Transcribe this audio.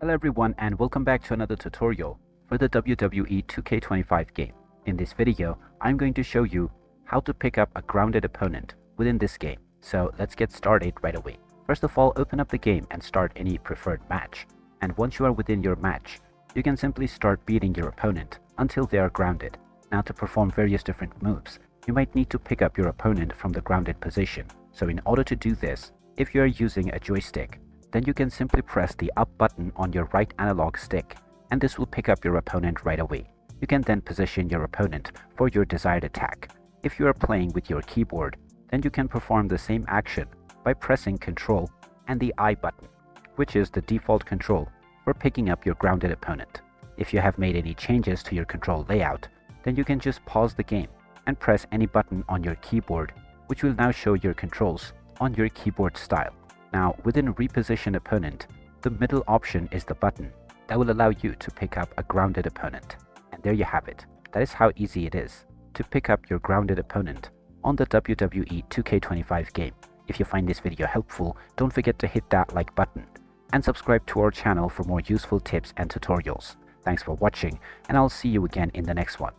Hello everyone and welcome back to another tutorial for the WWE 2K25 game. In this video, I'm going to show you how to pick up a grounded opponent within this game. So let's get started right away. First of all, open up the game and start any preferred match. And once you are within your match, you can simply start beating your opponent until they are grounded. Now to perform various different moves, you might need to pick up your opponent from the grounded position. So in order to do this, if you are using a joystick, then you can simply press the up button on your right analog stick, and this will pick up your opponent right away. You can then position your opponent for your desired attack. If you are playing with your keyboard, then you can perform the same action by pressing Ctrl and the I button, which is the default control for picking up your grounded opponent. If you have made any changes to your control layout, then you can just pause the game and press any button on your keyboard, which will now show your controls on your keyboard style. Now, within Reposition Opponent, the middle option is the button that will allow you to pick up a grounded opponent. And there you have it. That is how easy it is to pick up your grounded opponent on the WWE 2K25 game. If you find this video helpful, don't forget to hit that like button and subscribe to our channel for more useful tips and tutorials. Thanks for watching, and I'll see you again in the next one.